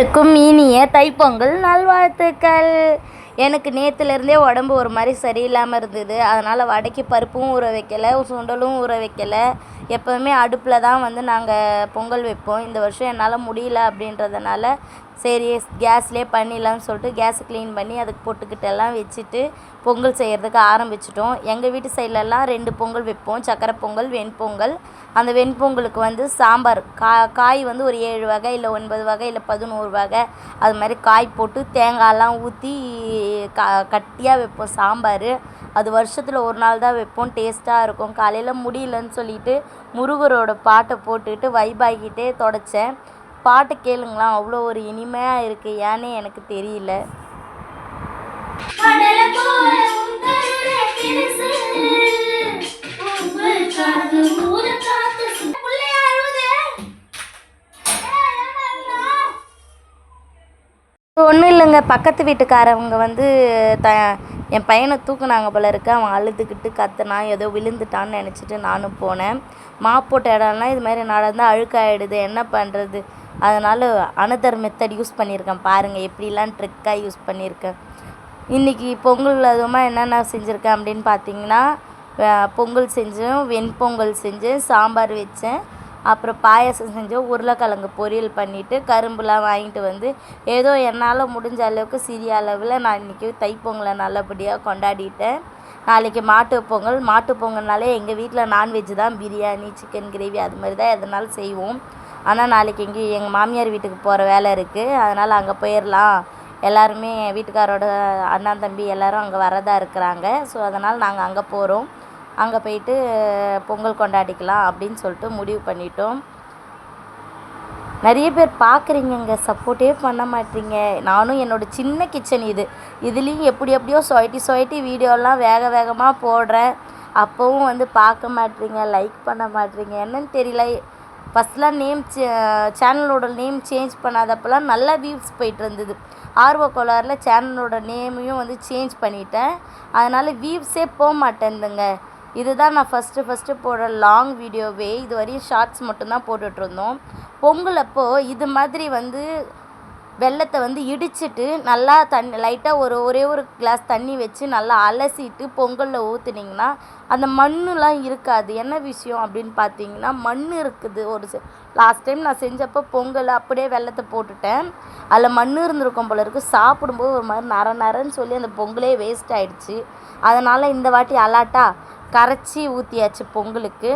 அனைவருக்கும் இனிய தைப்பொங்கல் நல்வாழ்த்துக்கள். எனக்கு நேற்றுலேருந்தே உடம்பு ஒரு மாதிரி சரியில்லாமல் இருந்தது. அதனால் வடைக்கு பருப்பும் ஊற வைக்கலை, சுண்டலும் ஊற வைக்கலை. எப்போவுமே அடுப்பில் தான் வந்து நாங்கள் பொங்கல் வைப்போம். இந்த வருஷம் என்னால் முடியல அப்படின்றதுனால சரி கேஸ்லேயே பண்ணிடலான்னு சொல்லிட்டு கேஸை க்ளீன் பண்ணி அதுக்கு பொட்டுக்கிட்டெல்லாம் வச்சுட்டு பொங்கல் செய்கிறதுக்கு ஆரம்பிச்சிட்டோம். எங்கள் வீட்டு சைட்லலாம் 2 பொங்கல் வைப்போம், சக்கரை பொங்கல், வெண்பொங்கல். அந்த வெண்பொங்கலுக்கு வந்து சாம்பார் காய் வந்து ஒரு 7 வகை இல்லை 9 வகை இல்லை 11 வகை அது மாதிரி காய் போட்டு தேங்காயெல்லாம் ஊற்றி கட்டியாக வைப்போம் சாம்பார். அது வருஷத்தில் ஒரு நாள் தான் வைப்போம், டேஸ்ட்டாக இருக்கும். காலையில் முடியலன்னு சொல்லிட்டு முருகரோட பாட்டை போட்டுக்கிட்டு வைபாகிட்டே தொடச்சேன். பாட்டு கேளுங்களா, அவ்வளோ ஒரு இனிமையாக இருக்குது. ஏன்னே எனக்கு தெரியல. ஒன்றும் இல்லைங்க, பக்கத்து வீட்டுக்காரவங்க வந்து என் பையனை தூக்குனாங்க போல இருக்கு. அவன் அழுதுகிட்டு கத்துனான், ஏதோ விழுந்துட்டான்னு நினச்சிட்டு நானும் போனேன். போட்ட இடம்லாம் இது மாதிரி நடந்தால் அழுக்காயிடுது, என்ன பண்ணுறது? அதனால் அனதர் மெத்தட் யூஸ் பண்ணியிருக்கேன். பாருங்கள் எப்படிலாம் ட்ரிக்காக யூஸ் பண்ணியிருக்கேன். இன்றைக்கி பொங்கல் அதுவுமா என்னென்ன செஞ்சுருக்கேன் அப்படின்னு பார்த்தீங்கன்னா, பொங்கல் செஞ்சேன், வெண்பொங்கல் செஞ்சேன், சாம்பார் வச்சேன், அப்புறம் பாயாசம் செஞ்சோம், உருளைக்கிழங்கு பொரியல் பண்ணிவிட்டு கரும்புலாம் வாங்கிட்டு வந்து ஏதோ என்னால் முடிஞ்ச அளவுக்கு சிறிய அளவில் நான் இன்றைக்கி தைப்பொங்கலை நல்லபடியாக கொண்டாடிட்டேன். நாளைக்கு மாட்டு பொங்கல்னாலே எங்கள் வீட்டில் நான்வெஜ் தான், பிரியாணி, சிக்கன் கிரேவி அது மாதிரி தான் எதனாலும் செய்வோம். ஆனால் நாளைக்கு எங்கள் மாமியார் வீட்டுக்கு போகிற வேலை இருக்குது, அதனால் அங்கே போயிடலாம். எல்லாருமே என் வீட்டுக்காரோட அண்ணா தம்பி எல்லோரும் அங்கே வரதா இருக்கிறாங்க. ஸோ அதனால் நாங்கள் அங்கே போகிறோம். அங்கே போயிட்டு பொங்கல் கொண்டாடிக்கலாம் அப்படின்னு சொல்லிட்டு முடிவு பண்ணிட்டோம். நிறைய பேர் பார்க்குறீங்கங்க, சப்போர்ட்டே பண்ண மாட்டீங்க. நானும் என்னோடய சின்ன கிச்சன் இதுலேயும் எப்படியோ சொயட்டி வீடியோலாம் வேகமாக போடுறேன். அப்போவும் வந்து பார்க்க மாட்டீங்க, லைக் பண்ண மாட்டீங்க, என்னன்னு தெரியல. ஃபஸ்ட்லாம் சேனலோட நேம் சேஞ்ச் பண்ணாதப்பெல்லாம் நல்லா வியூஸ் போயிட்டு இருந்தது. ஆர்வ கோளாறில் சேனலோட நேமையும் வந்து சேஞ்ச் பண்ணிட்டேன். அதனால் வியூஸே போக மாட்டேங்குதுங்க. இதுதான் நான் ஃபஸ்ட்டு போடுற லாங் வீடியோவே. இது வரையும் ஷார்ட்ஸ் மட்டும்தான் போட்டுட்ருந்தோம். பொங்கல் அப்போது இது மாதிரி வந்து வெல்லத்தை வந்து இடிச்சிட்டு நல்லா லைட்டாக ஒரே ஒரு கிளாஸ் தண்ணி வச்சு நல்லா அலசிட்டு பொங்கலில் ஊற்றுனிங்கன்னா அந்த மண்ணெலாம் இருக்காது. என்ன விஷயம் அப்படின்னு பார்த்தீங்கன்னா, மண் இருக்குது. லாஸ்ட் டைம் நான் செஞ்சப்போ பொங்கல் அப்படியே வெல்லத்தை போட்டுட்டேன், அதில் மண் இருந்திருக்கும் போல இருக்குது. சாப்பிடும்போது ஒரு மாதிரி நரன்னு சொல்லி அந்த பொங்கலே வேஸ்ட் ஆகிடுச்சு. அதனால் இந்த வாட்டி அலாட்டா கரைச்சி ஊற்றியாச்சு பொங்கலுக்கு.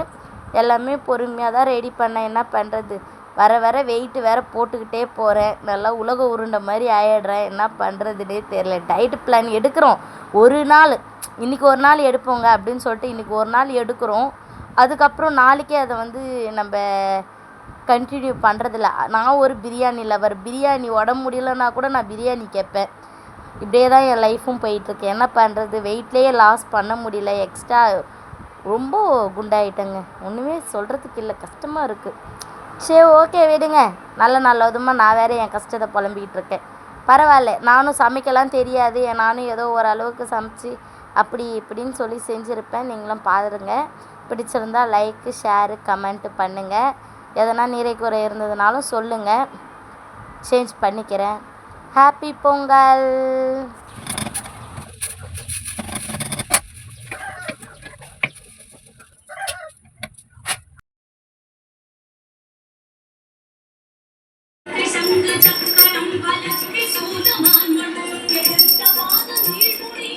எல்லாமே பொறுமையாக தான் ரெடி பண்ணேன், என்ன பண்ணுறது? வர வெயிட்டு வேறு போட்டுக்கிட்டே போகிறேன். நல்லா உலக உருண்டை மாதிரி ஆயிடுறேன், என்ன பண்ணுறதுனே தெரில. டயட் பிளான் எடுக்கிறோம், ஒரு நாள் இன்றைக்கி ஒரு நாள் எடுப்போங்க அப்படின்னு சொல்லிட்டு இன்றைக்கி ஒரு நாள் எடுக்கிறோம். அதுக்கப்புறம் நாளைக்கே அதை வந்து நம்ம கண்டினியூ பண்ணுறதில்ல. நான் ஒரு பிரியாணி லவர். பிரியாணி உடம்பு முடியலன்னா கூட நான் பிரியாணி கேட்பேன். இப்படியே தான் என் லைஃப்பும் போயிட்டுருக்கு. என்ன பண்ணுறது? வெயிட்லேயே லாஸ் பண்ண முடியல. எக்ஸ்ட்ரா ரொம்ப குண்டாயிட்டேங்க. ஒன்றுமே சொல்கிறதுக்கு இல்லை, கஷ்டமாக இருக்குது. சரி ஓகே விடுங்க. நல்லதுமாக நான் வேறு என் கஷ்டத்தை புலம்பிக்கிட்டு இருக்கேன். பரவாயில்ல, நானும் சமைக்கலாம் தெரியாது, நானும் ஏதோ ஓரளவுக்கு சமைச்சு அப்படி இப்படின்னு சொல்லி செஞ்சுருப்பேன். நீங்களும் பாருங்கள். பிடிச்சிருந்தா லைக்கு, ஷேரு, கமெண்ட்டு பண்ணுங்கள். எதனா நிறை குறை இருந்ததுனாலும் சொல்லுங்கள், சேஞ்ச் பண்ணிக்கிறேன். ஹாப்பி பொங்கல். சக்கரம் வலக்கை சூலமான் மண் எடுத்த வாதம் நீழ்மொழி